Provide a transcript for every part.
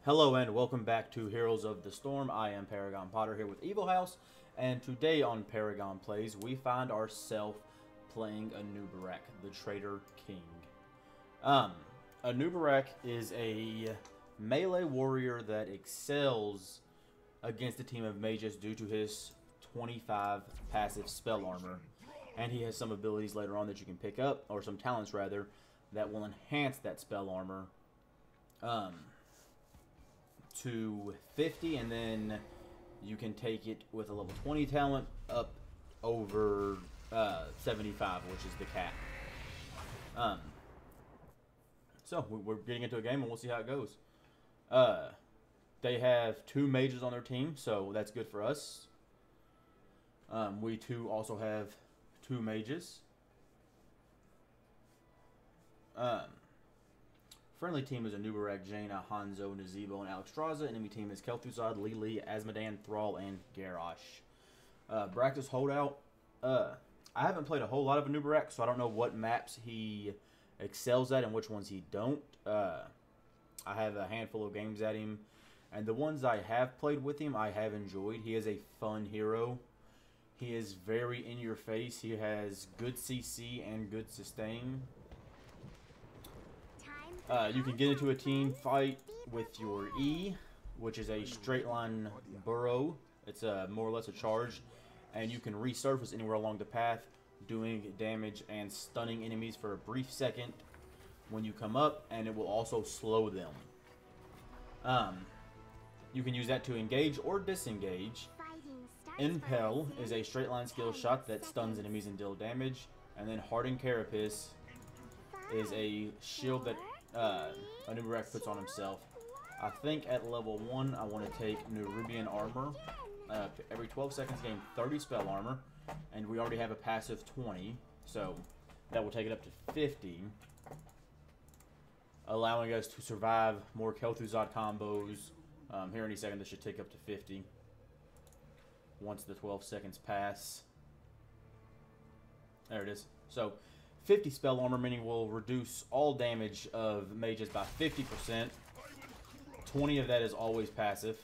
Hello and welcome back to Heroes of the Storm. I am Paragon Potter here with Evil House, and today on Paragon Plays, we find ourselves playing Anub'arak, the Traitor King. Anub'arak is a melee warrior that excels against a team of mages due to his 25 passive spell armor, and he has some abilities later on that you can pick up, or some talents rather, that will enhance that spell armor to 50, and then you can take it with a level 20 talent up over 75, which is the cap. So we're getting into a game and we'll see how it goes. They have 2 mages on their team, so that's good for us. We too also have 2 mages. Friendly team is Anub'arak, Jaina, Hanzo, Nazebo, and Alexstrasza. Enemy team is Kel'Thuzad, Lili, Azmodan, Thrall, and Garrosh. Braktis holdout. I haven't played a whole lot of Anub'arak, so I don't know what maps he excels at and which ones he don't. I have a handful of games at him, and the ones I have played with him, I have enjoyed. He is a fun hero. He is very in your face. He has good CC and good sustain. You can get into a team fight with your E, which is a straight line burrow. It's more or less a charge, and you can resurface anywhere along the path, doing damage and stunning enemies for a brief second when you come up, and it will also slow them. You can use that to engage or disengage. Impel is a straight line skill shot that stuns enemies and deals damage, and then Hardened Carapace is a shield that Anub'arak puts on himself. I think at level 1 I want to take Nerubian Armor. Every 12 seconds gain 30 spell armor, and we already have a passive 20, so that will take it up to 50, allowing us to survive more Kel'Thuzad combos. Here any second this should take up to 50 once the 12 seconds pass. There it is. So 50 spell armor, meaning we'll reduce all damage of mages by 50%. 20 of that is always passive.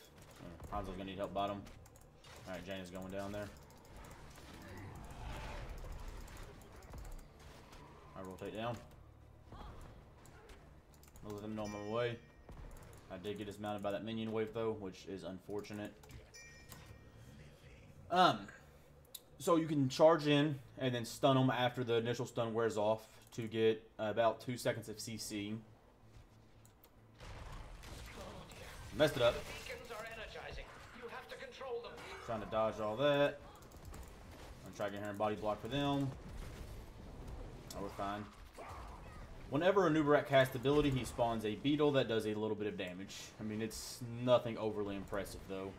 Hanzo's going to need help bottom. Alright, Jaina's going down there. I rotate down. I'll let them know I'm on my way. I did get dismounted by that minion wave though, which is unfortunate. So you can charge in and then stun them after the initial stun wears off to get about 2 seconds of CC. Messed it up. Trying to dodge all that. I'm trying to get here and body block for them. Oh, we're fine. Whenever Anub'arak casts ability, he spawns a beetle that does a little bit of damage. I mean, it's nothing overly impressive though.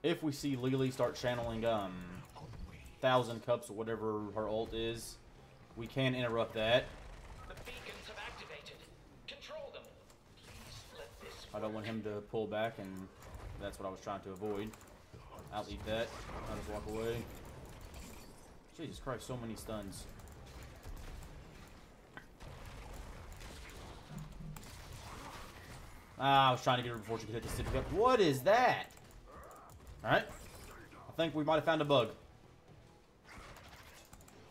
If we see Lili start channeling 1,000 cups or whatever her ult is, we can interrupt that. The beacons have activated. Control them. Please let this I don't want him to pull back, and that's what I was trying to avoid. I'll eat that. I'll just walk away. Jesus Christ, so many stuns. I was trying to get her before she could hit the city cup. What is that? Alright, I think we might have found a bug.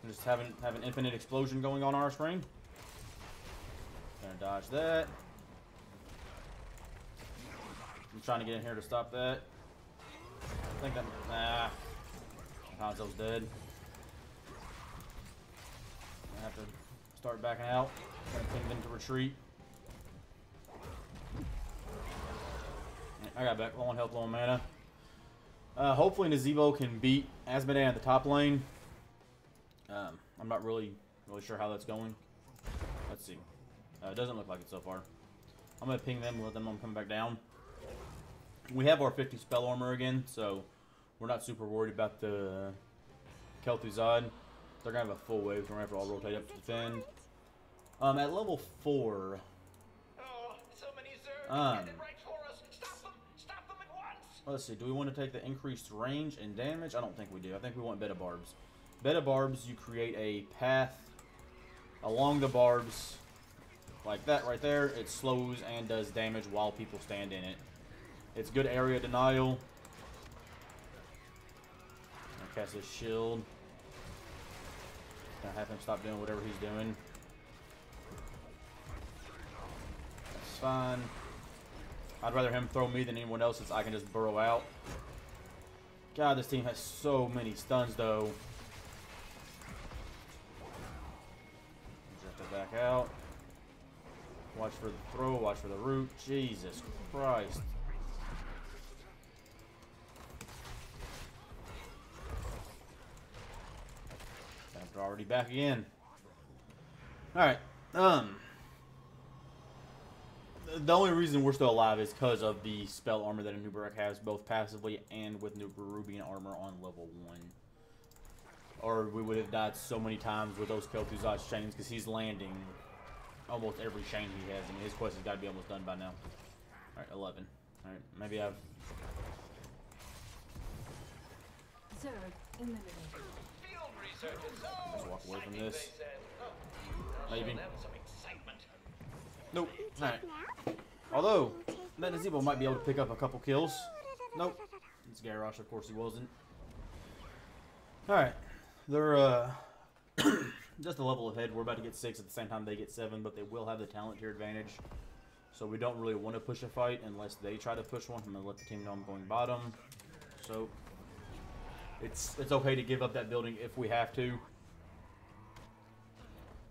We just have an infinite explosion going on our screen. Gonna dodge that. I'm trying to get in here to stop that. I think that... Nah. Hanzo's dead. I have to start backing out. Gonna ping them to retreat. I got back. Low on health, low on mana. Hopefully Nazebo can beat Azmodan at the top lane. I'm not really sure how that's going. Let's see. It doesn't look like it so far. I'm going to ping them and let them know I'm coming back down. We have our 50 spell armor again, so we're not super worried about the Kel'Thuzad. They're going to have a full wave, so we're going to have to all rotate up to defend. At level 4... Oh, so many Zerg headed right for us. Stop them! Stop them at once! Let's see, do we want to take the increased range and damage? I don't think we do. I think we want Beta Barbs. Beta Barbs, you create a path along the barbs like that right there, it slows and does damage while people stand in it. It's good area denial. I cast his shield. Gonna have him stop doing whatever he's doing. That's fine. I'd rather him throw me than anyone else since I can just burrow out. God, this team has so many stuns though. Drift it back out. Watch for the throw, watch for the root. Jesus Christ. They're already back again. Alright. The only reason we're still alive is because of the spell armor that Anub'arak has, both passively and with Rubian armor on level 1. Or we would have died so many times with those Kel'Thuzad chains because he's landing almost every chain he has. I mean, his quest has got to be almost done by now. Alright, 11. Alright, maybe I've... Zerg eliminated. Field researchers. Just walk away from Exciting, this. they said. Maybe. Show them some excitement. Nope. Alright. Although, that Nazebo might be able to pick up a couple kills. Nope. It's Garrosh, of course he wasn't. Alright. They're, just a level ahead. We're about to get 6 at the same time they get 7, but they will have the talent tier advantage. So we don't really want to push a fight unless they try to push one. I'm going to let the team know I'm going bottom. So, it's okay to give up that building if we have to.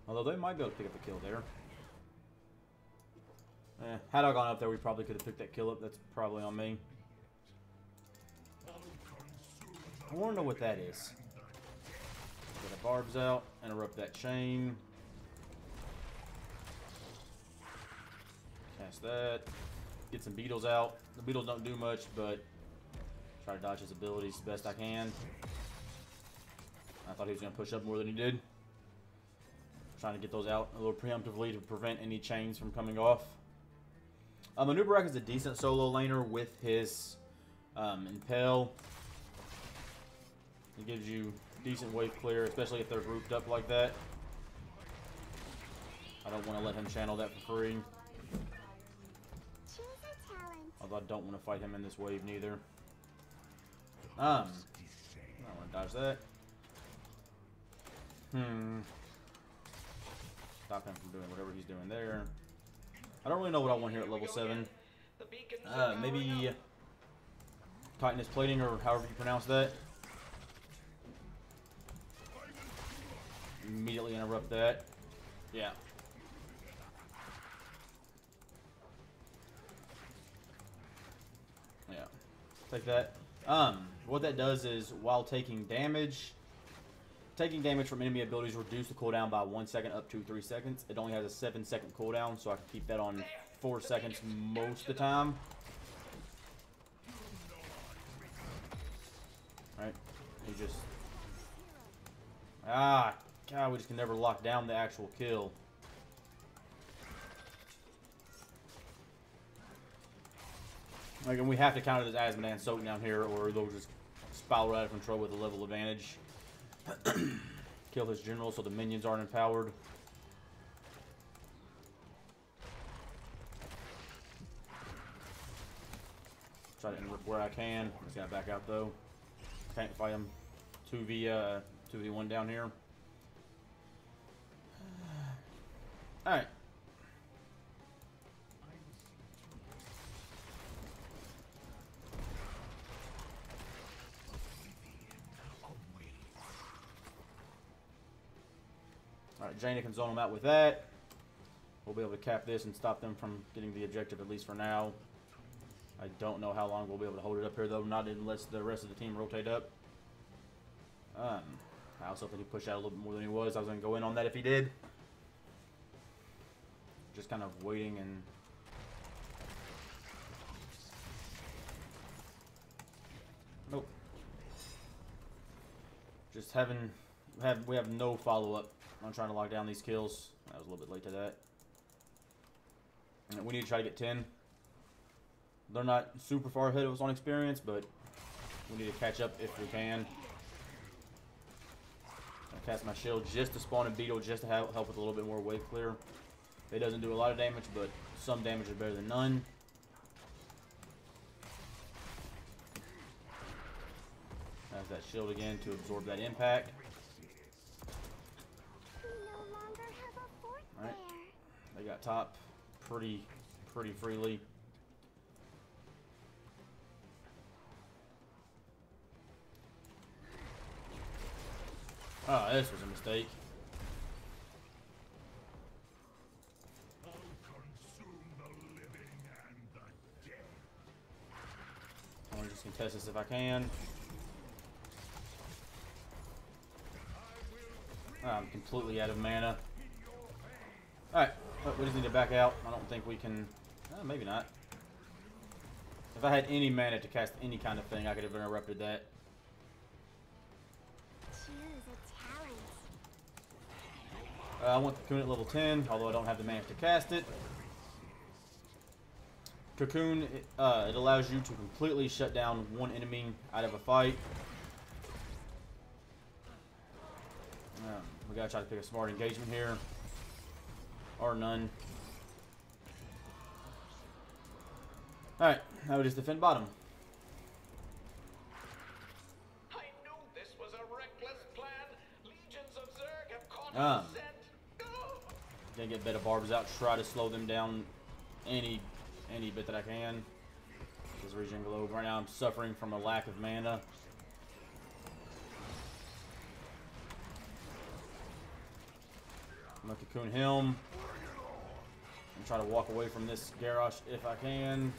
Although they might be able to pick up a kill there. Had I gone up there, we probably could have picked that kill up. That's probably on me. I want to know what that is. Get the barbs out, interrupt that chain. Cast that. Get some beetles out. The beetles don't do much, but try to dodge his abilities as best I can. I thought he was going to push up more than he did. Trying to get those out a little preemptively to prevent any chains from coming off. Anub'arak is a decent solo laner with his Impel. He gives you decent wave clear, especially if they're grouped up like that. I don't want to let him channel that for free. Although I don't want to fight him in this wave neither. I don't want to dodge that. Stop him from doing whatever he's doing there. I don't really know what I want here at level 7. Maybe Titanus plating, or however you pronounce that. Immediately interrupt that. Yeah. Yeah. Take that. What that does is, while taking damage from enemy abilities reduce the cooldown by 1 second up to 3 seconds. It only has a 7-second cooldown, so I can keep that on 4 seconds most of the time. Right? You just... God, we just can never lock down the actual kill. Like, and we have to counter this Asmodan soak down here, or they'll just spiral out of control with a level advantage. Kill his general so the minions aren't empowered. Try to interrupt where I can. Just gotta back out though. Can't fight him 2v1 down here. Alright. Alright, Jaina can zone them out with that. We'll be able to cap this and stop them from getting the objective, at least for now. I don't know how long we'll be able to hold it up here, though. Not unless the rest of the team rotate up. I also think he pushed out a little bit more than he was. I was going to go in on that if he did. Just kind of waiting and... Nope. Just we have no follow-up on trying to lock down these kills. I was a little bit late to that. And we need to try to get 10. They're not super far ahead of us on experience, but we need to catch up if we can. I cast my shield just to spawn a beetle, just to help with a little bit more wave clear. It doesn't do a lot of damage, but some damage is better than none. Has that shield again to absorb that impact. Alright. They got top pretty freely. Oh, this was a mistake. I want to just contest this if I can. I'm completely out of mana. Alright, we just need to back out. I don't think we can... maybe not. If I had any mana to cast any kind of thing, I could have interrupted that. I want the Cocoon at level 10, although I don't have the mana to cast it. Cocoon, it allows you to completely shut down one enemy out of a fight. We gotta try to pick a smart engagement here. Or none. Alright, now we just defend bottom. I knew this was a reckless plan. Legions of Zerg have caught on scent. Gonna get better barbs out, try to slow them down any bit that I can. This region globe. Right now I'm suffering from a lack of mana. I'm gonna Cocoon him and try to walk away from this Garrosh if I can.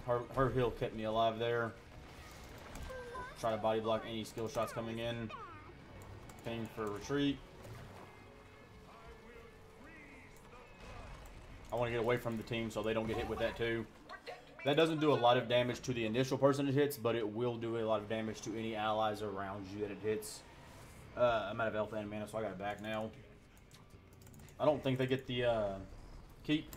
Alright, her heal kept me alive there. Try to body block any skill shots coming in. Ping for retreat. I want to get away from the team so they don't get hit with that too. That doesn't do a lot of damage to the initial person it hits, but it will do a lot of damage to any allies around you that it hits. I'm out of health and mana, so I got it back now. I don't think they get the keep.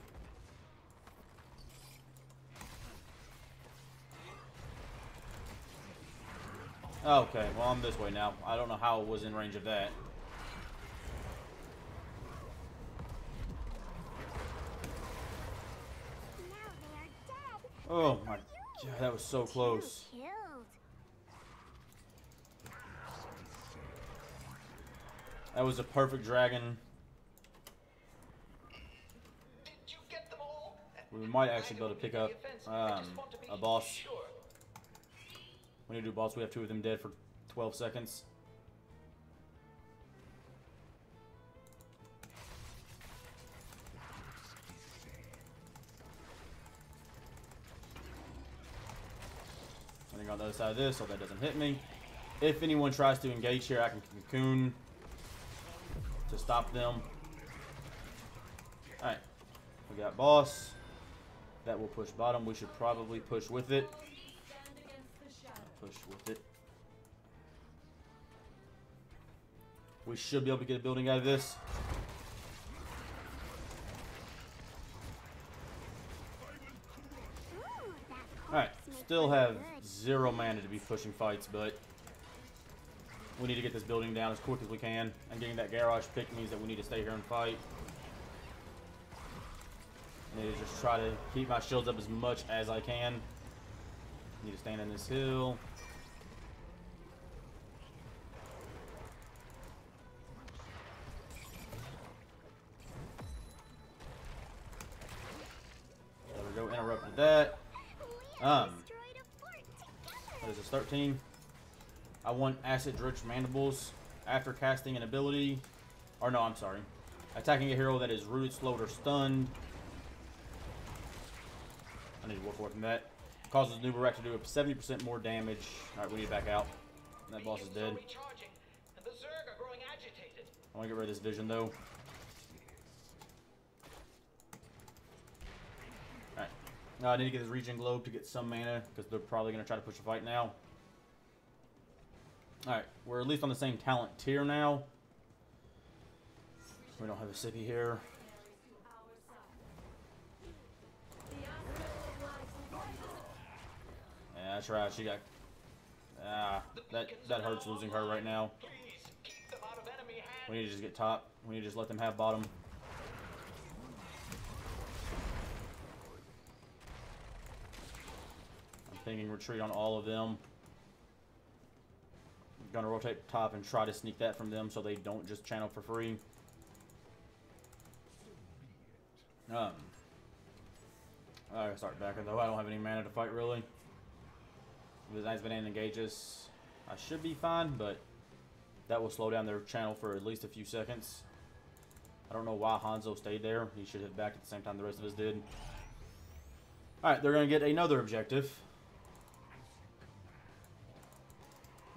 Okay, well I'm this way now. I don't know how it was in range of that. Oh my god, that was so close. That was a perfect dragon. Did you get them all? We might actually be able to pick up a boss. We need to do boss. We have 2 of them dead for 12 seconds. On the other side of this so that doesn't hit me. If anyone tries to engage here, I can Cocoon to stop them. Alright. We got boss. That will push bottom. We should probably push with it. Push with it. We should be able to get a building out of this. Alright, still have 0 mana to be pushing fights, but we need to get this building down as quick as we can. And getting that Garrosh pick means that we need to stay here and fight. I need to just try to keep my shields up as much as I can. Need to stand in this hill. There we go, interrupted that. What is this, 13? I want acid-rich mandibles after casting an ability. Or no, I'm sorry. Attacking a hero that is rooted, slowed, or stunned. I need to work away from that. Causes Anub'arak to do 70% more damage. Alright, we need to back out. That boss is dead. I want to get rid of this vision though. Alright. I need to get this regen globe to get some mana, because they're probably going to try to push a fight now. Alright, we're at least on the same talent tier now. We don't have a Sippy here. Yeah, that's right. She got... that hurts losing her right now. Please keep them out of enemy hands. We need to just get top. We need to just let them have bottom. I'm thinking retreat on all of them. I'm gonna rotate top and try to sneak that from them so they don't just channel for free. I gotta start backing though. I don't have any mana to fight really. If the Knight's Banana engages, I should be fine, but that will slow down their channel for at least a few seconds. I don't know why Hanzo stayed there. He should have backed at the same time the rest of us did. Alright, they're going to get another objective.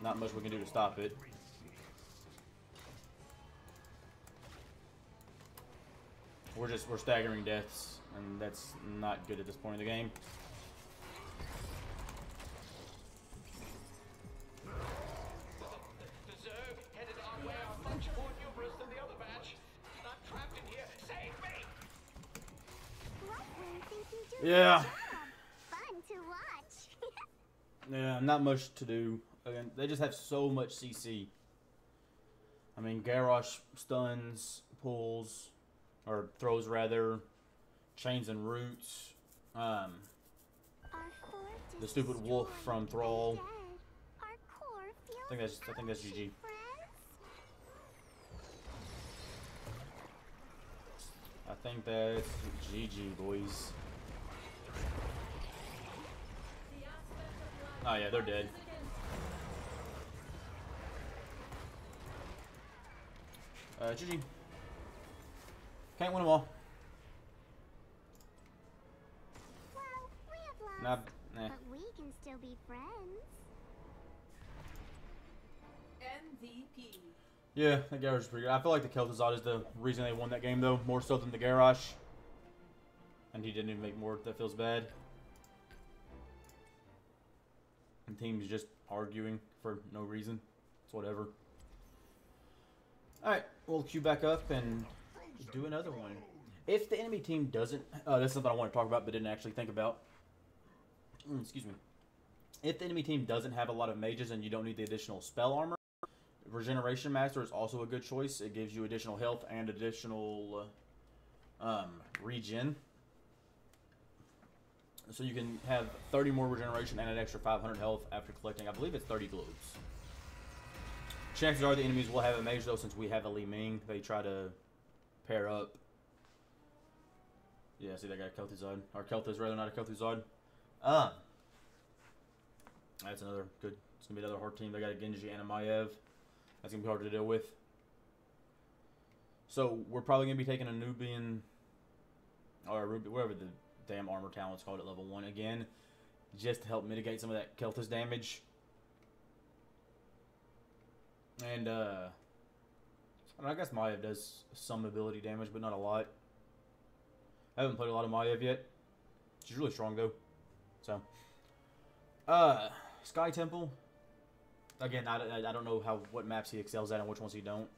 Not much we can do to stop it. We're staggering deaths, and that's not good at this point in the game. Yeah. Fun to watch. Yeah, not much to do. Again, they just have so much CC. I mean, Garrosh stuns, pulls, or throws rather, chains and roots. The stupid wolf from Thrall. I think that's GG. I think that's GG, boys. Oh yeah, they're dead. GG. Can't win them all. Well, we have lost, Nah. but we can still be friends. MVP. Yeah, the Garrosh is pretty good. I feel like the Kel'Thuzad is the reason they won that game, though, more so than the Garrosh. And he didn't even make more. That feels bad. And teams just arguing for no reason. It's whatever. Alright, we'll queue back up and do another one. If the enemy team doesn't... that's something I want to talk about but didn't actually think about. Excuse me. If the enemy team doesn't have a lot of mages and you don't need the additional spell armor, Regeneration Master is also a good choice. It gives you additional health and additional regen. So you can have 30 more regeneration and an extra 500 health after collecting, I believe it's 30 globes. Chances are the enemies will have a mage though, since we have a Li Ming. They try to pair up. Yeah, see that guy Kel'Thuzad. Or Kel'Thuz rather, not a Kel'Thuzad. That's another good, it's going to be another hard team. They got a Genji and a Maiev. That's going to be hard to deal with. So we're probably going to be taking a Nubian, or Ruby, whatever the damn armor talent's called at level 1 again, just to help mitigate some of that Kel'Thuz damage. And I guess Maiev does some ability damage, but not a lot. I haven't played a lot of Maiev yet. She's really strong though. So, Sky Temple. Again, I don't know what maps he excels at and which ones he don't.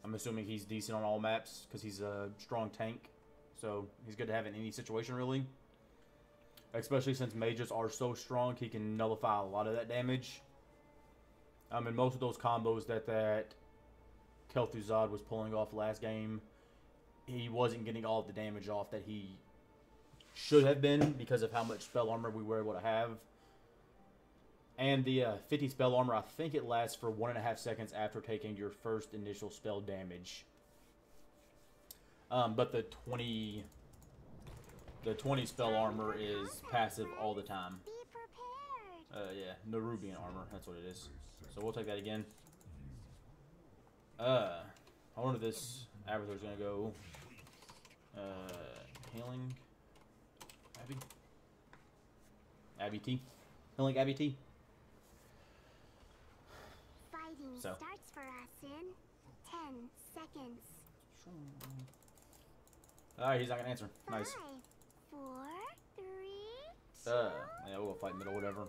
I'm assuming he's decent on all maps because he's a strong tank. So he's good to have in any situation really. Especially since mages are so strong, he can nullify a lot of that damage. And most of those combos that Kel'Thuzad was pulling off last game, he wasn't getting all of the damage off that he should have been because of how much spell armor we were able to have. And the 50 spell armor, I think it lasts for 1.5 seconds after taking your first initial spell damage. But the 20 spell armor is passive all the time. Be prepared. Yeah, Nerubian armor, that's what it is. So we'll take that again. I wonder if this Abathur's gonna go healing Abby T. Healing Abby T. Fighting So. starts for us in 10 seconds. Alright, he's not gonna answer. Nice. 5, 4, 3, 2, Yeah, we'll go fight middle, whatever.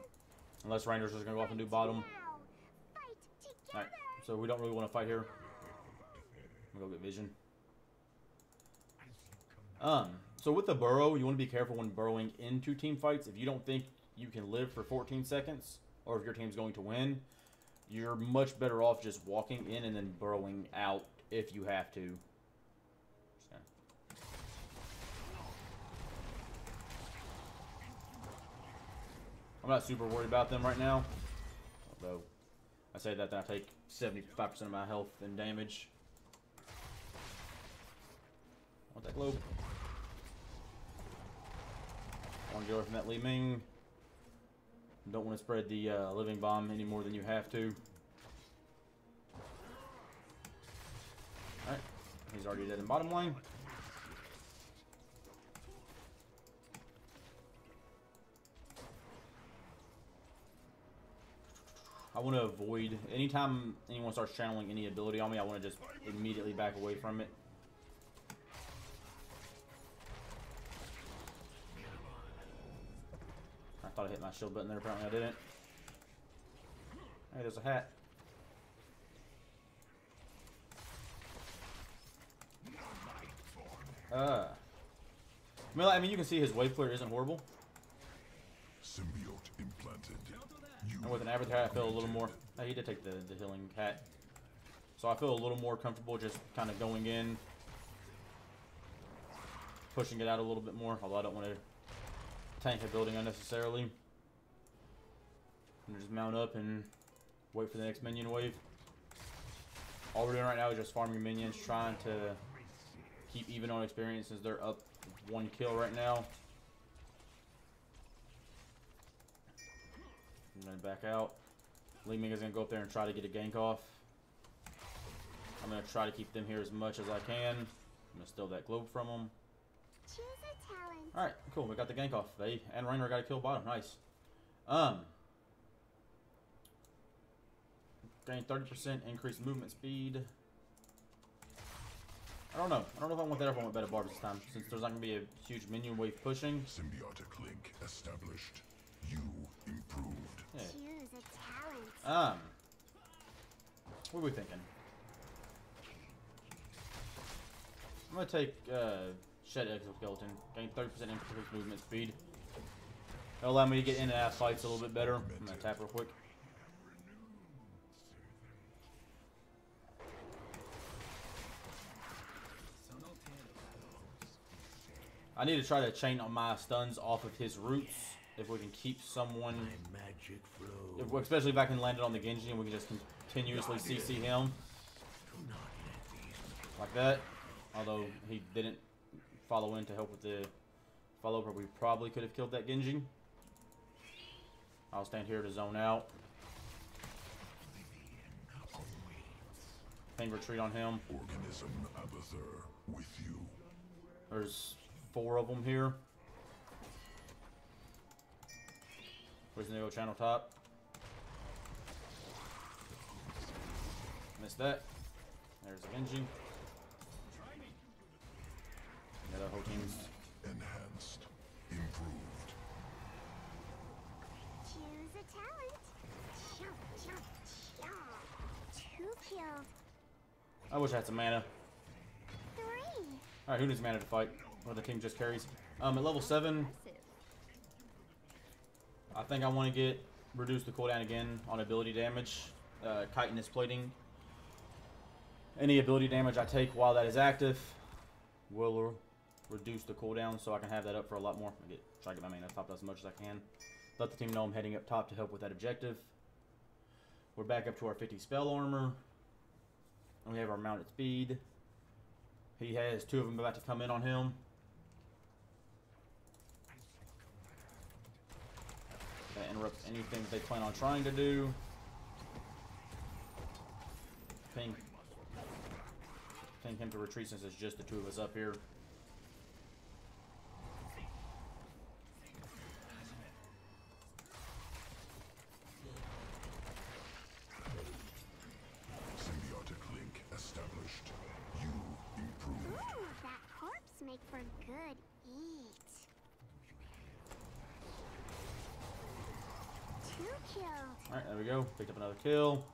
Unless Rangers is gonna go off and do bottom. now. Fight together. Alright, so we don't really want to fight here. I'm gonna go get vision. So with the burrow, you want to be careful when burrowing into team fights. If you don't think you can live for 14 seconds, or if your team's going to win, you're much better off just walking in and then burrowing out if you have to. I'm not super worried about them right now. Although, I say that, then I take 75% of my health and damage. I want that globe. I want to go away from that Li Ming. Don't want to spread the living bomb any more than you have to. Alright. He's already dead in bottom lane. I want to avoid, anytime anyone starts channeling any ability on me, I want to just immediately back away from it. I thought I hit my shield button there, apparently I didn't. Hey, there's a hat. I mean, you can see his wave clear isn't horrible. Symbiote implanted. And with an Abathur hat, I feel a little more. He did take the healing hat, so I feel a little more comfortable just kind of going in, pushing it out a little bit more. Although I don't want to tank a building unnecessarily. And just mount up and wait for the next minion wave. All we're doing right now is just farming minions, trying to keep even on experience since they're up 1 kill right now. I'm gonna back out. Li Ming is gonna go up there and try to get a gank off. I'm gonna try to keep them here as much as I can. I'm gonna steal that globe from them. Choose a talent. Alright, cool. We got the gank off. They and Rainer got a kill bottom. Nice. Gain 30% increased movement speed. I don't know. I don't know if I want that or if I want better barbs this time, since there's not gonna be a huge minion wave pushing. Symbiotic link established. You improved. Yeah. Choose a talent. What are we thinking? I'm gonna take Shed Exoskeleton. Gain 30% increased movement speed. That'll allow me to get in and out of fights a little bit better. I'm gonna tap real quick. I need to try to chain on my stuns off of his roots. If we can keep someone, especially if I can land it on the Genji and we can just continuously CC him like that. Although he didn't follow in to help with the follow-up, or we probably could have killed that Genji. I'll stand here to zone out. Ping retreat on him. Organism Abathur with you. There's 4 of them here. Where's the channel top? Missed that. There's the Genji. Yeah, that whole team's enhanced, improved. Choose a talent. Chomp, chomp, chomp. 2 killed. I wish I had some mana. 3. Alright, who needs mana to fight? Or the team just carries. At level 7, I think I want to reduce the cooldown again on ability damage. Chitinous plating. Any ability damage I take while that is active will reduce the cooldown, so I can have that up for a lot more. Try to get my mana top as much as I can. Let the team know I'm heading up top to help with that objective. We're back up to our 50 spell armor. And we have our mounted speed. He has 2 of them about to come in on him. That interrupts anything that they plan on trying to do. Ping him to retreat since it's just the 2 of us up here. Symbiotic link established. You improved. Ooh, that corpse make for good eat. 2 killed. Alright, there we go. Picked up another kill.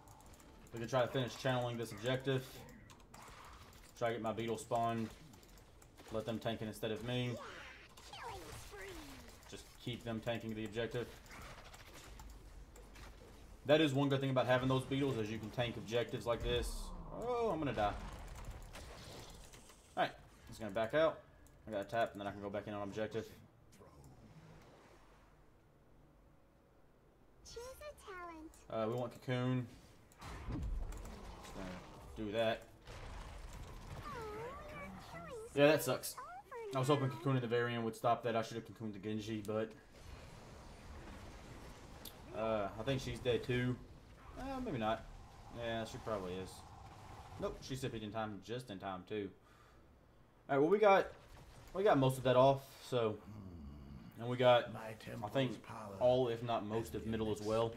We can try to finish channeling this objective. Try to get my beetle spawned. Let them tank it instead of me. Killing spree. Just keep them tanking the objective. That is one good thing about having those beetles, is you can tank objectives like this. Oh, I'm gonna die. He's gonna back out. I gotta tap, and then I can go back in on objective. Choose a talent. We want Cocoon. Just gonna do that. Yeah, that sucks. I was hoping Cocoon at the very end would stop that. I should have Cocooned the Genji, but I think she's dead too. Maybe not. Yeah, she probably is. Nope, she sipped in time, just in time too. All right, well we got most of that off. So, and we got I think all, if not most, of middle as well.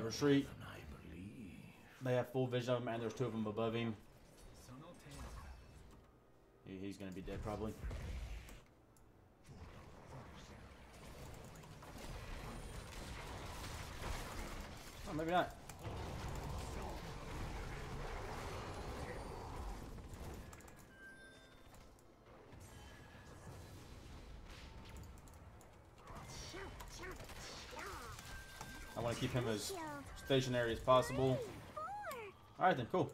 Retreat. They have full vision of him, and there's 2 of them above him. He's gonna be dead probably. Oh, maybe not. I want to keep him as stationary as possible. Alright then, cool.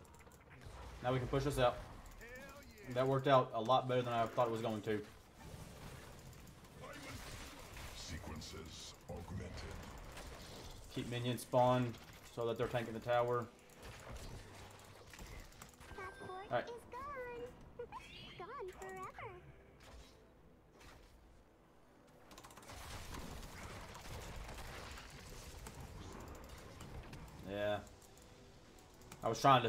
Now we can push this out. That worked out a lot better than I thought it was going to. Sequences augmented. Keep minions spawned so that they're tanking the tower. That fort is gone. Gone forever. Yeah. I was trying to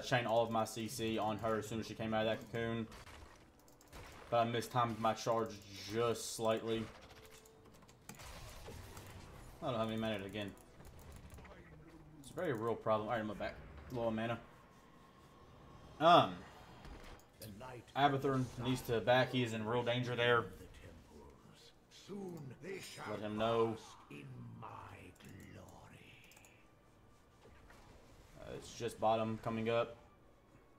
chain all of my CC on her as soon as she came out of that cocoon. But I mistimed my charge just slightly. I don't have any mana again. It's a very real problem. Alright, I'm back. Low on mana. Abathur needs to back. He is in real danger there. Let him know. It's just bottom coming up.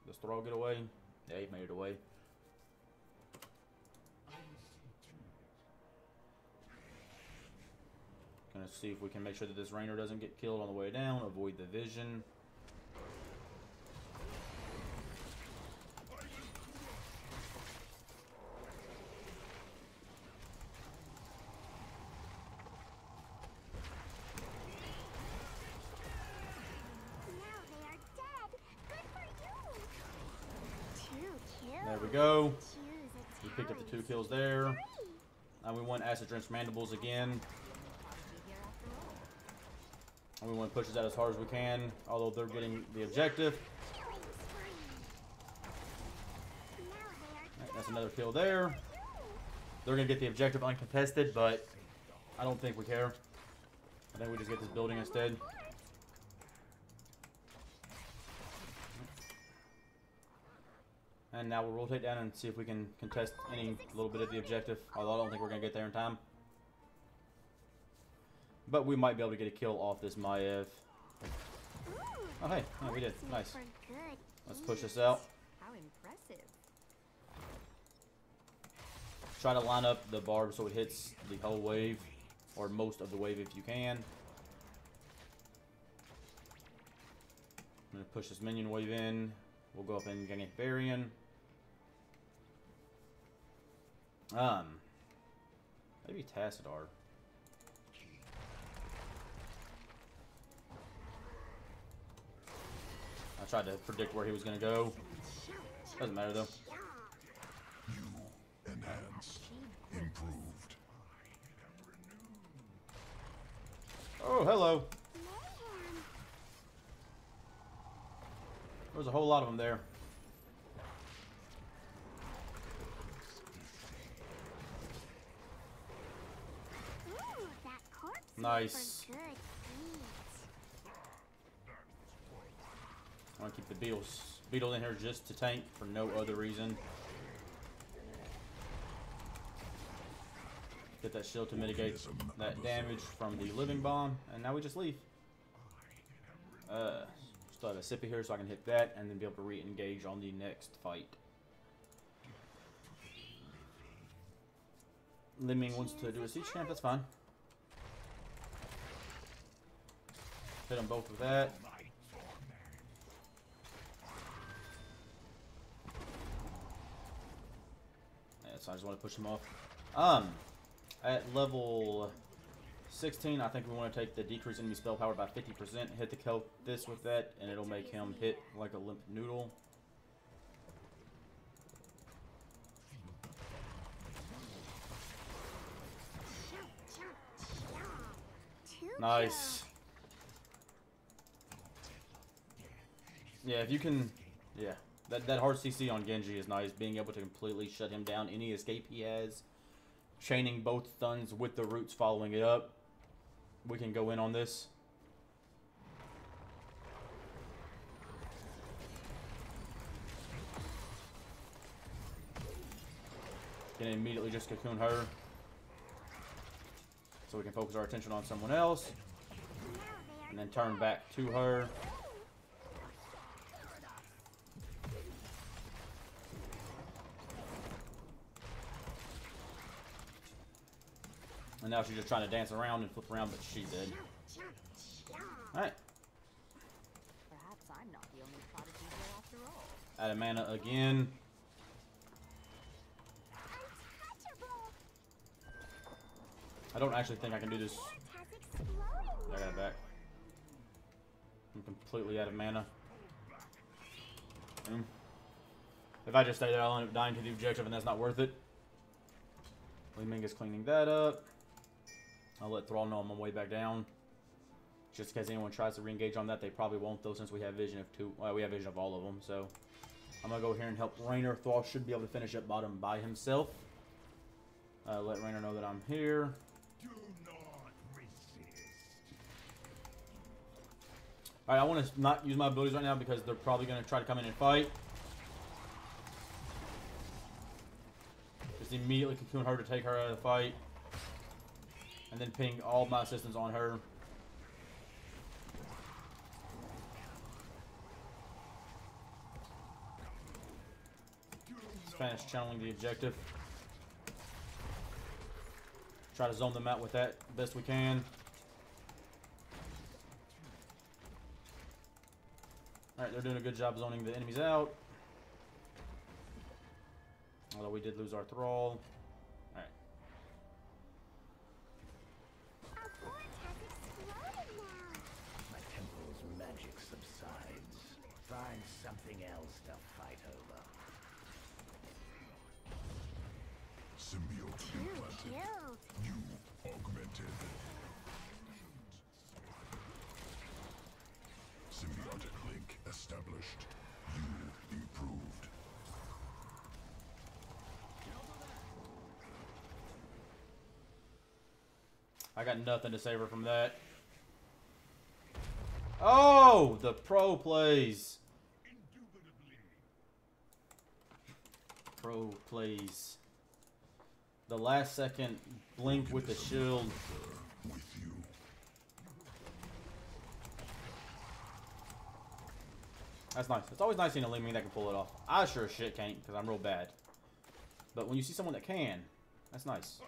Does Thrall get away? Yeah, he made it away. Gonna see if we can make sure that this Rainer doesn't get killed on the way down. Avoid the vision. There we go. We picked up the 2 kills there. And we want Acid Drench Mandibles again. And we want to push this out as hard as we can, although they're getting the objective. Right, that's another kill there. They're going to get the objective uncontested, but I don't think we care. I think we just get this building instead. And now we'll rotate down and see if we can contest any little bit of the objective, although I don't think we're going to get there in time. But we might be able to get a kill off this Maiev. Oh hey, yeah, we did. Nice. Let's push this out. How impressive. Try to line up the barb so it hits the whole wave, or most of the wave if you can. I'm going to push this minion wave in. We'll go up and get Varian. Maybe Tassadar. I tried to predict where he was going to go. Doesn't matter though. You enhanced, improved. Oh, hello. There's a whole lot of them there. Nice. I want to keep the beetle in here just to tank for no other reason. Get that shield to mitigate that damage from the living bomb, and now we just leave. Still have a sippy here so I can hit that and then be able to re-engage on the next fight. Liming wants to do a siege camp, that's fine. Hit them both with that. so I just want to push him off. At level 16, I think we want to take the decrease enemy spell power by 50%, hit the Kelthis with that, and it'll make him hit like a limp noodle. Nice. Yeah, if you can, yeah, that hard CC on Genji is nice. Being able to completely shut him down, any escape he has, chaining both stuns with the roots following it up. We can go in on this. Can immediately just cocoon her, so we can focus our attention on someone else, and then turn back to her. And now she's just trying to dance around and flip around, but she's dead. Alright. Perhaps I'm not the only prodigy here after all. Out of mana again. I don't actually think I can do this. I got it back. I'm completely out of mana. If I just stay there, I'll end up dying to the objective, and that's not worth it. Li Ming is cleaning that up. I'll let Thrall know I'm on my way back down. Just in case anyone tries to re-engage on that, they probably won't, though, since we have vision of two. Well, we have vision of all of them, so I'm gonna go here and help Raynor. Thrall should be able to finish up bottom by himself. Let Raynor know that I'm here. Do not resist. Alright, I want to not use my abilities right now because they're probably going to try to come in and fight. Just immediately cocoon her to take her out of the fight. And then ping all my assistants on her. Spanish channeling the objective. Try to zone them out with that best we can. Alright, they're doing a good job zoning the enemies out. Although we did lose our Thrall. Alright. My temple's magic subsides. Find something else to fight over. Symbiote implanted. You augmented. Symbiotic link established. You improved. I got nothing to save her from that. Oh, the pro plays. Pro plays. The last second blink with the shield. With you. That's nice. It's always nice seeing a Li Ming that can pull it off. I sure as shit can't because I'm real bad. But when you see someone that can, that's nice.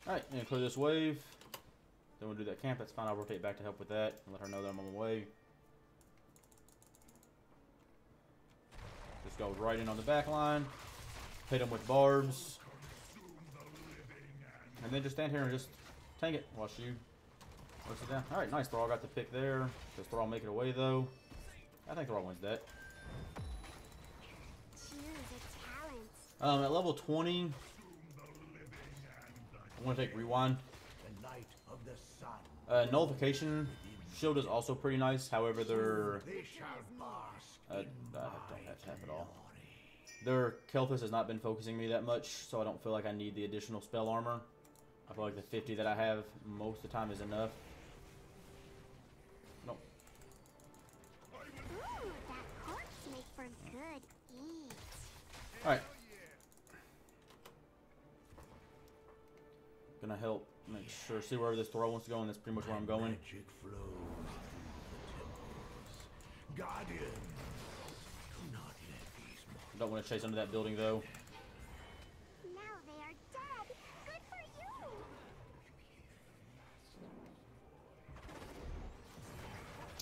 Alright, and clear this wave. Then we'll do that camp. That's fine. I'll rotate back to help with that and let her know that I'm on my way. Just go right in on the back line. Hit him with barbs. And then just stand here and just tank it while she works it down. Alright, nice. Thrall got the pick there. Does Thrall make it away, though? I think Thrall wins that. At level 20, I want to take Rewind. The night of the sun. Nullification shield is also pretty nice. However, their They shall bask I in don't have to have it all. glory. Their Kelthis has not been focusing me that much, so I don't feel like I need the additional spell armor. I feel like the 50 that I have most of the time is enough. Nope. Ooh, that corpse make for good eat. Alright. Gonna help make sure, see wherever this Thrall wants to go, and that's pretty much where I'm going. Magic flows through the temples. Guardians, do not let these monsters. Don't want to chase under that building, though. Now they are dead. Good for you.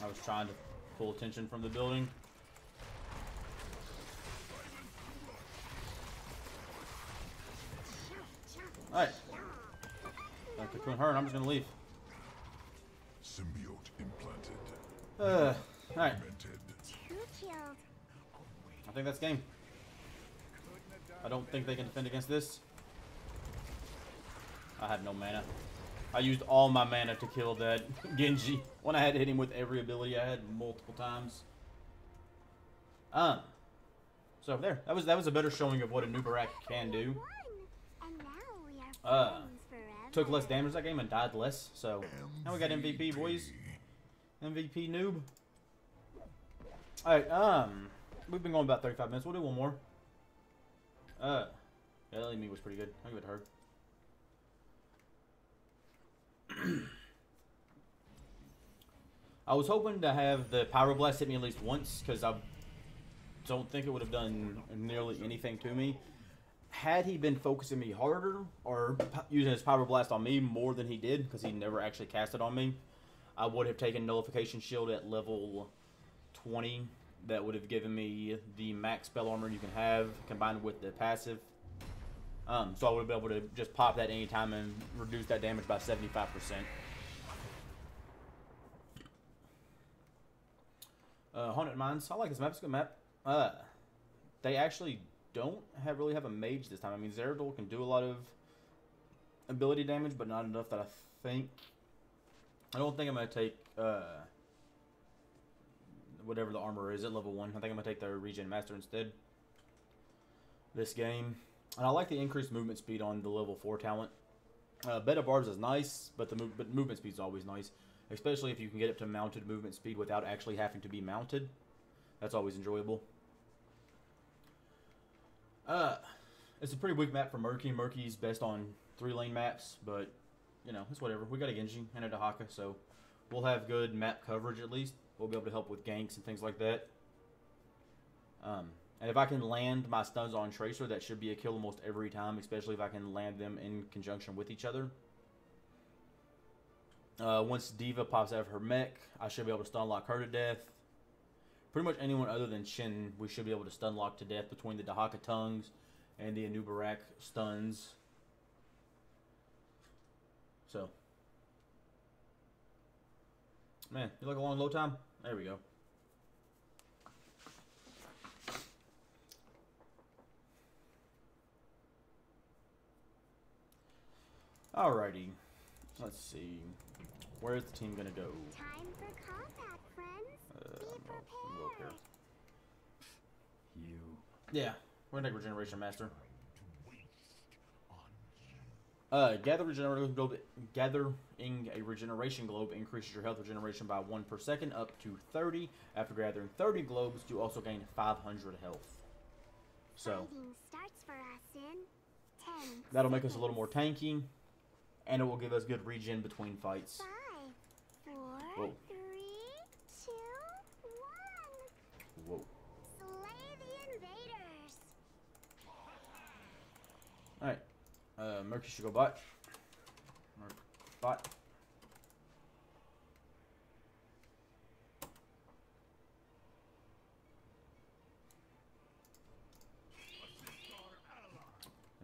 I was trying to pull attention from the building. Alright. I'll cocoon her and I'm just gonna leave. Symbiote implanted. Alright. Two killed. I think that's game. I don't think they can defend against this. I have no mana. I used all my mana to kill that Genji when I had to hit him with every ability I had multiple times. So there, that was a better showing of what Anub'arak can do. And now we are friends forever. Took less damage that game and died less. So now we got MVP, boys. MVP noob. Alright, we've been going about 35 minutes. We'll do one more. Yeah, that me was pretty good. I'll give it to her. I was hoping to have the Pyroblast hit me at least once, because I don't think it would have done nearly anything to me. Had he been focusing me harder, or using his Pyroblast on me more than he did, because he never actually cast it on me, I would have taken Nullification Shield at level 20. That would have given me the max spell armor you can have, combined with the passive. So I would have been able to just pop that anytime and reduce that damage by 75%. Haunted Mines. I like this map. It's a good map. They actually don't really have a mage this time. I mean, Zeradol can do a lot of ability damage, but not enough that I think. I don't think I'm going to take whatever the armor is at level 1. I think I'm going to take the Regen Master instead this game. And I like the increased movement speed on the level 4 talent. Beta Barbs is nice, but movement speed is always nice. Especially if you can get up to mounted movement speed without actually having to be mounted. That's always enjoyable. It's a pretty weak map for Murky. Murky's best on 3-lane maps, but, you know, it's whatever. We got a Genji and a Dahaka, so we'll have good map coverage at least. We'll be able to help with ganks and things like that. And if I can land my stuns on Tracer, that should be a kill almost every time, especially if I can land them in conjunction with each other. Once Diva pops out of her mech, I should be able to stun lock her to death. Pretty much anyone other than Shin, we should be able to stun lock to death between the Dahaka tongues and the Anub'arak stuns. So, man, you like a long load time? There we go. Alrighty, let's see. Where's the team gonna go? Time for combat, friends. Be We'll go up here. You Yeah, we're gonna take Regeneration Master. Gathering a regeneration globe increases your health regeneration by 1 per second up to 30. After gathering 30 globes, you also gain 500 health. So Fighting starts for us in 10 that'll make us a little more tanky, and it will give us good regen between fights. 5, 4, Whoa. 3, 2, 1. Whoa. Slay the invaders. Alright. Murky should go bot. Bot.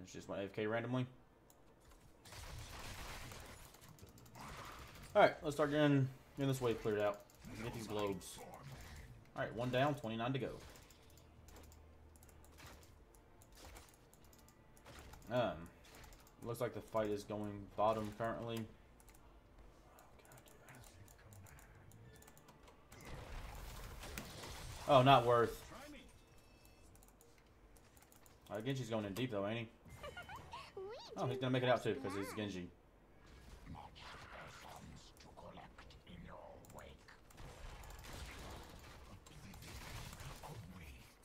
It's just my AFK randomly. Alright, let's start getting this wave cleared out. Get these globes. Alright, 1 down, 29 to go. Looks like the fight is going bottom currently. Oh, not worth. Genji's going in deep though, ain't he? Oh, he's gonna make it out too, because he's Genji.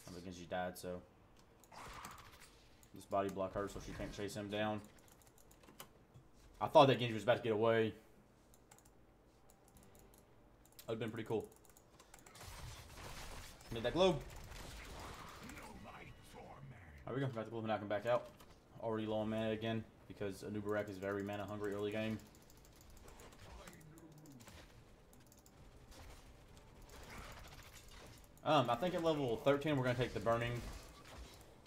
I think Genji died, so this body block her so she can't chase him down. I thought that Genji was about to get away. That would have been pretty cool. Need that globe. There we go. Got the globe and I can back out. Already low on mana again because Anub'arak is very mana hungry early game. I think at level 13 we're gonna take the burning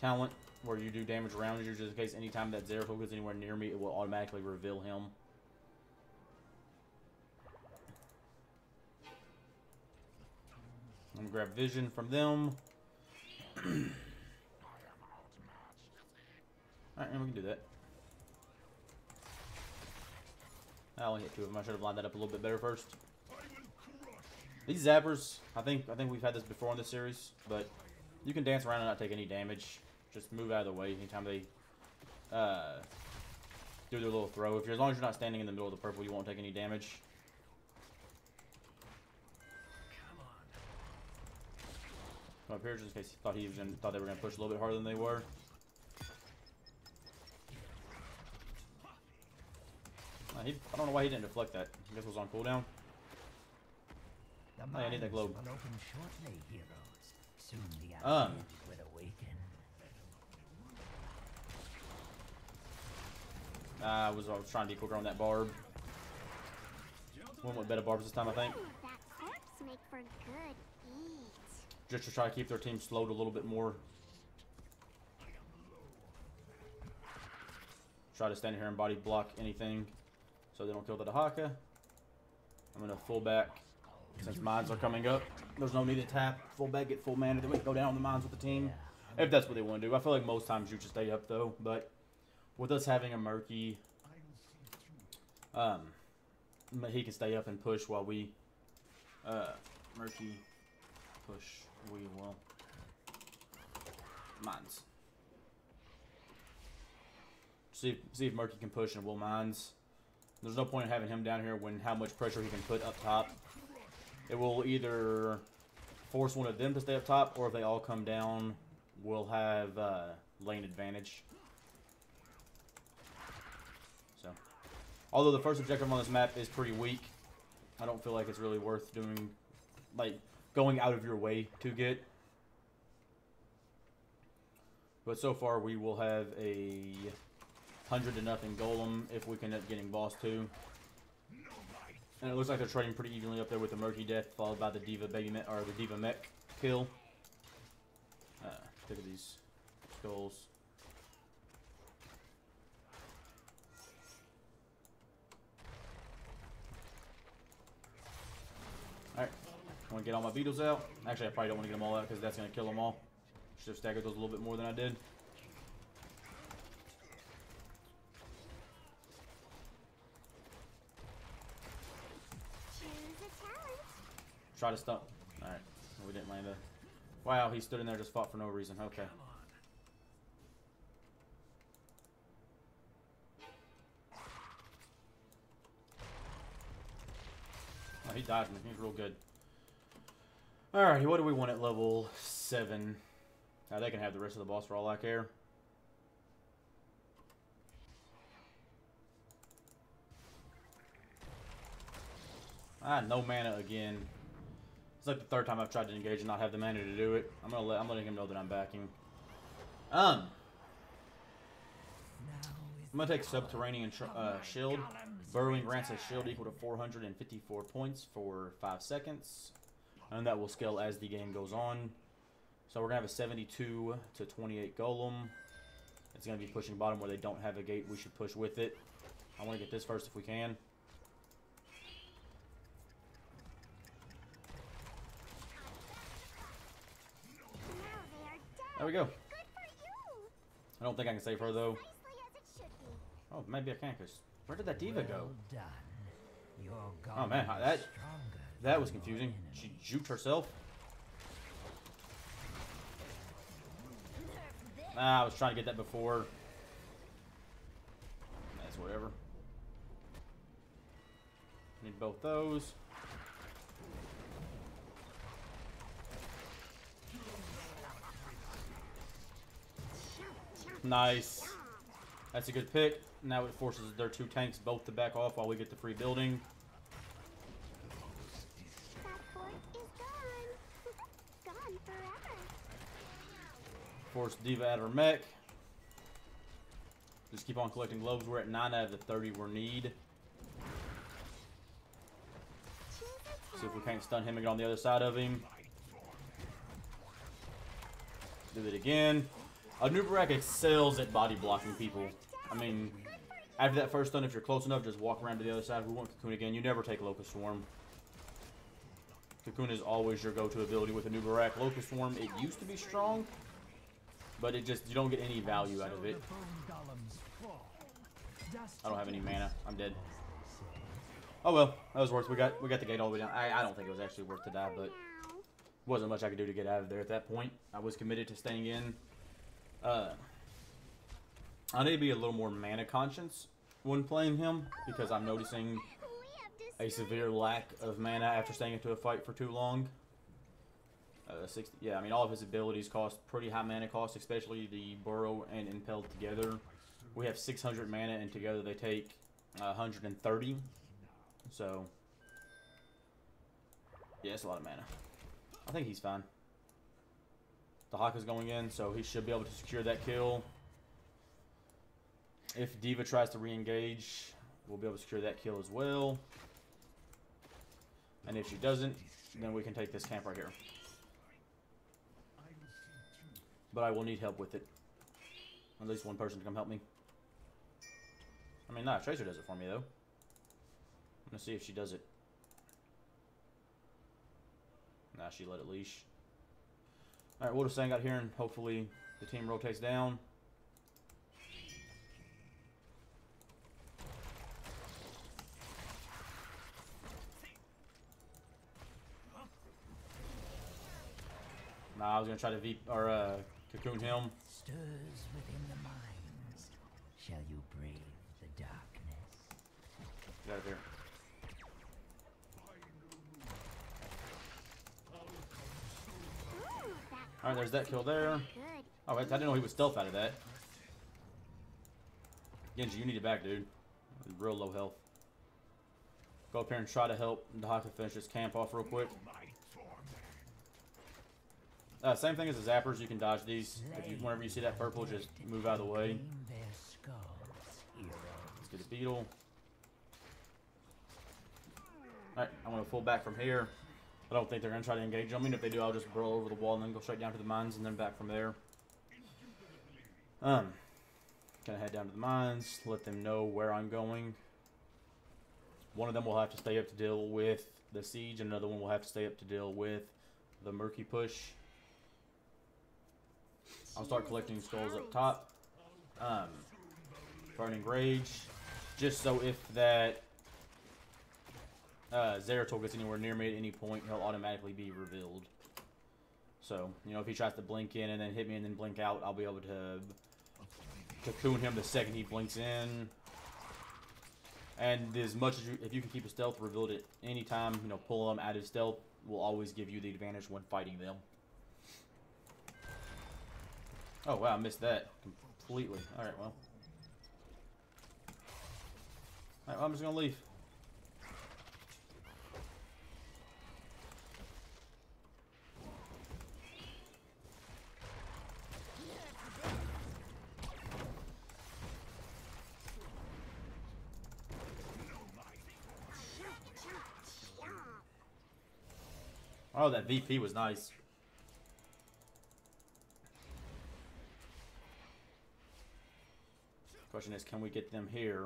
talent where you do damage around you, just in case anytime that Zeratul gets anywhere near me, it will automatically reveal him. I'm gonna grab vision from them. Alright, and we can do that. I only hit 2 of them. I should have lined that up a little bit better first. These zappers, I think we've had this before in this series, but you can dance around and not take any damage. Just move out of the way anytime they do their little throw. As long as you're not standing in the middle of the purple, you won't take any damage. Come up here just in case he thought they were gonna push a little bit harder than they were. I don't know why he didn't deflect that. I guess it was on cooldown. Oh, yeah, I need that globe. I was trying to be quicker on that barb. Went with better barbs this time, I think. That corpse make for good eat. Just to try to keep their team slowed a little bit more. Try to stand here and body block anything so they don't kill the Dahaka. I'm gonna full back since mines are coming up. There's no need to tap. Full back, get full mana, then we can go down on the mines with the team. If that's what they want to do. I feel like most times you should stay up though, but with us having a Murky, he can stay up and push while we Murky push. We will mines. See if Murky can push and we'll mines. There's no point in having him down here when how much pressure he can put up top. It will either force one of them to stay up top, or if they all come down, we'll have lane advantage. So, although the first objective on this map is pretty weak, I don't feel like it's really worth doing, like, going out of your way to get. But so far, we will have a 100-0 golem if we can end up getting boss 2. And it looks like they're trading pretty evenly up there with the Murky Death, followed by the Diva Baby Mech, or the Diva Mech kill. Look at these skulls. Alright, I want to get all my beetles out. Actually, I probably don't want to get them all out because that's going to kill them all. Should have staggered those a little bit more than I did. Try to stop. Alright. We didn't land a... Wow, he stood in there just fought for no reason. Okay. Oh, he dodged me. He's real good. Alright, what do we want at level 7? Now they can have the rest of the boss for all I care. No mana again. It's like the 3rd time I've tried to engage and not have the mana to do it. I'm letting him know that I'm backing. I'm gonna take Subterranean Shield. Burrowing grants a shield equal to 454 points for 5 seconds. And that will scale as the game goes on. So we're gonna have a 72 to 28 golem. It's gonna be pushing bottom where they don't have a gate. We should push with it. I want to get this first if we can. There we go. I don't think I can save her though. Oh, maybe I can, because where did that Diva go? Oh man, that was confusing. She juked herself. I was trying to get that before. That's whatever. Need both those. Nice. That's a good pick. Now it forces their 2 tanks both to back off while we get the free building. That fort is gone. Gone forever. Force Diva out of her mech. Just keep on collecting globes. We're at 9 out of the 30 we need. See if we can't stun him and get on the other side of him. Do it again. Anub'arak excels at body blocking people. I mean, after that first stun, if you're close enough, just walk around to the other side. We want Cocoon again. You never take Locust Swarm. Cocoon is always your go-to ability with Anub'arak. Locust Swarm, it used to be strong, but it just, you don't get any value out of it. I don't have any mana. I'm dead. Oh well, that was worth. We got the gate all the way down. I don't think it was actually worth to die, but wasn't much I could do to get out of there at that point. I was committed to staying in. I need to be a little more mana conscious when playing him because I'm noticing a severe lack of mana after staying into a fight for too long. 60, yeah, I mean all of his abilities cost pretty high mana cost, especially the Burrow and Impelled together. We have 600 mana and together they take 130. So yeah, it's a lot of mana. I think he's fine. The Hawk is going in, so he should be able to secure that kill. If Diva tries to re-engage, we'll be able to secure that kill as well. And if she doesn't, then we can take this camp right here. But I will need help with it. At least one person to come help me. I mean, nah, Tracer does it for me, though. I'm gonna see if she does it. Nah, she let it leash. Alright, we'll just hang out here and hopefully the team rotates down. Nah, I was gonna try to cocoon him. Stirs within the minds. Shall you brave the darkness? Get out of here. Alright, there's that kill there. Oh, I didn't know he would stealth out of that. Genji, you need it back, dude. Real low health. Go up here and try to help Dahaka finish this camp off real quick. Same thing as the zappers, you can dodge these. Whenever you see that purple, just move out of the way. Let's get a beetle. Alright, I'm going to pull back from here. I don't think they're going to try to engage on me. And if they do, I'll just burrow over the wall and then go straight down to the mines and then back from there. Gonna head down to the mines, let them know where I'm going. One of them will have to stay up to deal with the siege, and another one will have to stay up to deal with the murky push. I'll start collecting skulls up top. Burning Rage. Just so if that Zeratul gets anywhere near me at any point, he'll automatically be revealed. So, you know, if he tries to blink in and then hit me and then blink out, I'll be able to cocoon him the second he blinks in. And as much as if you can keep a stealth revealed at any time, you know, pull them out of stealth will always give you the advantage when fighting them. Oh wow, I missed that completely. Alright, well. Alright, well, I'm just gonna leave. Oh, that VP was nice. Question is, can we get them here?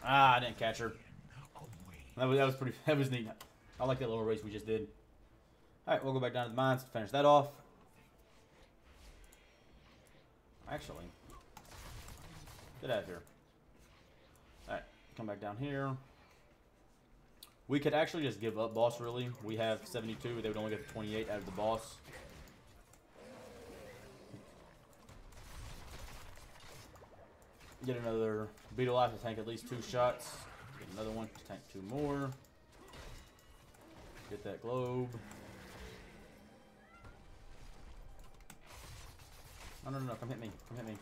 Ah, I didn't catch her. That was pretty. That was neat. I like that little race we just did. All right, we'll go back down to the mines to finish that off. Actually, get out of here. All right, come back down here. We could actually just give up boss. Really, we have 72. They would only get the 28 out of the boss. Get another beetle life to tank at least 2 shots. Get another one to tank 2 more. Get that globe. No, come hit me. Come hit me.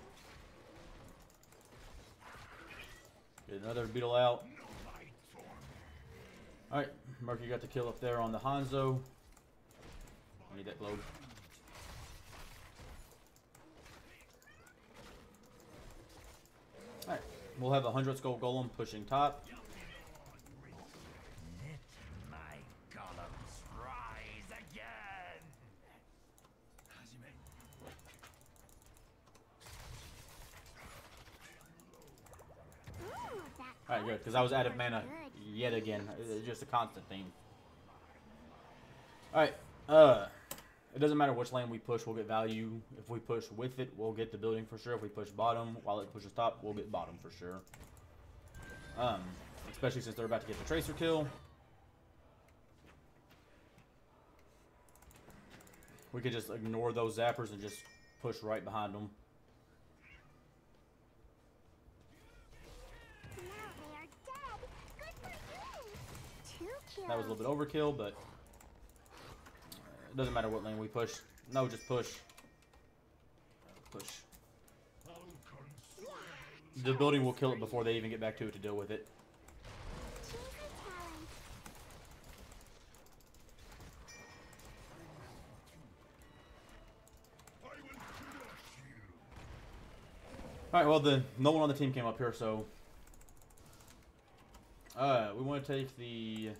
Get another beetle out. Alright, Murky got the kill up there on the Hanzo. I need that globe. Alright, we'll have a 100 skull golem pushing top. Let my golems rise. Alright, good, because I was out of mana yet again. It's just a constant theme. Alright, it doesn't matter which lane we push, we'll get value. If we push with it, we'll get the building for sure. If we push bottom while it pushes top, we'll get bottom for sure. Especially since they're about to get the Tracer kill. We could just ignore those zappers and just push right behind them. Now they are dead. Good for you. 2 kills. That was a little bit overkill, but it doesn't matter what lane we push. No, just push. Push. The building will kill it before they even get back to it to deal with it. Choose a talent. Alright, well, no one on the team came up here, so we want to take the...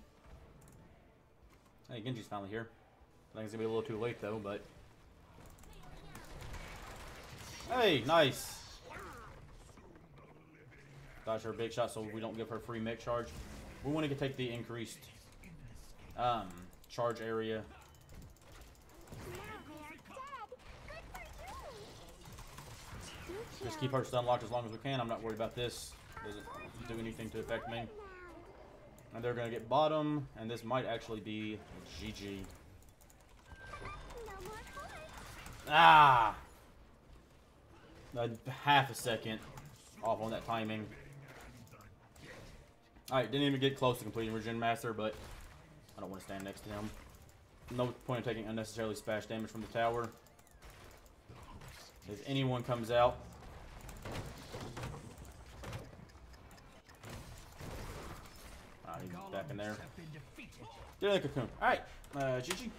Hey, Genji's finally here. I think it's going to be a little too late, though, but... Hey, nice! Dodge her big shot so we don't give her free mech charge. We want to take the increased charge area. Now they are dead. Good for you. 2 kills. Just keep her stun locked as long as we can. I'm not worried about this. Doesn't do anything to affect me. And they're going to get bottom, and this might actually be GG. No more cards. Ah! Half a second off on that timing. Alright, didn't even get close to completing Regen Master, but I don't want to stand next to him. No point in taking unnecessarily splash damage from the tower. If anyone comes out... He's back in there. Get in the cocoon. Alright, GG.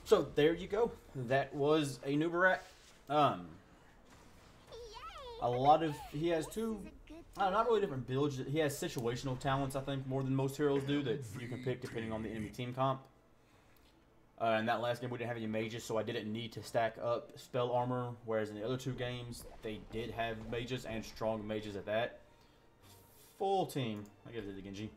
So, there you go. That was Anub'arak. A lot of... He has two... not really different builds. He has situational talents, I think, more than most heroes do, that you can pick depending on the enemy team comp. In that last game, we didn't have any mages, so I didn't need to stack up spell armor, whereas in the other two games, they did have mages, and strong mages at that. Full team. I give it to Genji.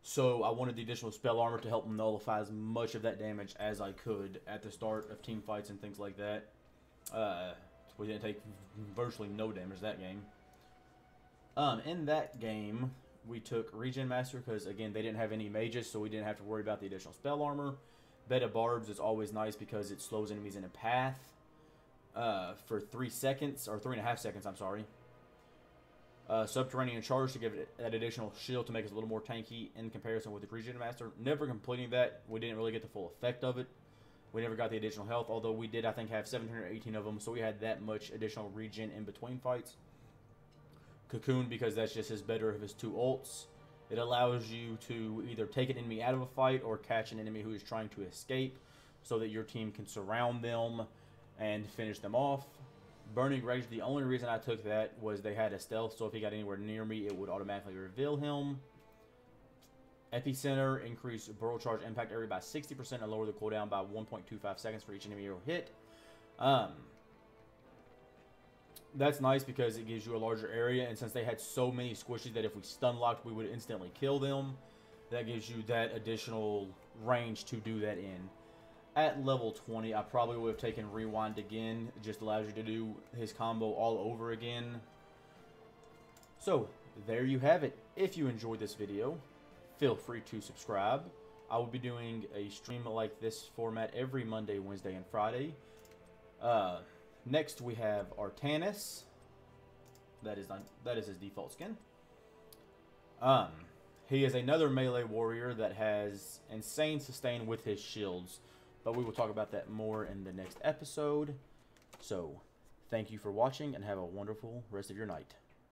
So I wanted the additional spell armor to help nullify as much of that damage as I could at the start of team fights and things like that. We didn't take virtually no damage that game. In that game, we took Regen Master because, again, they didn't have any mages, so we didn't have to worry about the additional spell armor. Beta Barbs is always nice because it slows enemies in a path for 3 seconds, or 3.5 seconds, I'm sorry. Subterranean Charge to give it that additional shield to make us a little more tanky in comparison with the Regen Master. Never completing that, we didn't really get the full effect of it. We never got the additional health, although we did, I think, have 718 of them, so we had that much additional regen in between fights. Cocoon, because that's just his better of his 2 ults. It allows you to either take an enemy out of a fight or catch an enemy who is trying to escape so that your team can surround them and finish them off. Burning Rage, the only reason I took that was they had a stealth, so if he got anywhere near me, it would automatically reveal him. Epicenter, increase Burrow Charge impact area by 60% and lower the cooldown by 1.25 seconds for each enemy hero hit. That's nice because it gives you a larger area, and since they had so many squishies that if we stun locked, we would instantly kill them, that gives you that additional range to do that in. At level 20, I probably would have taken Rewind again. It just allows you to do his combo all over again. So, there you have it. If you enjoyed this video, feel free to subscribe. I will be doing a stream like this format every Monday, Wednesday, and Friday. Next, we have Artanis. That is his default skin. He is another melee warrior that has insane sustain with his shields. But we will talk about that more in the next episode. So, thank you for watching and have a wonderful rest of your night.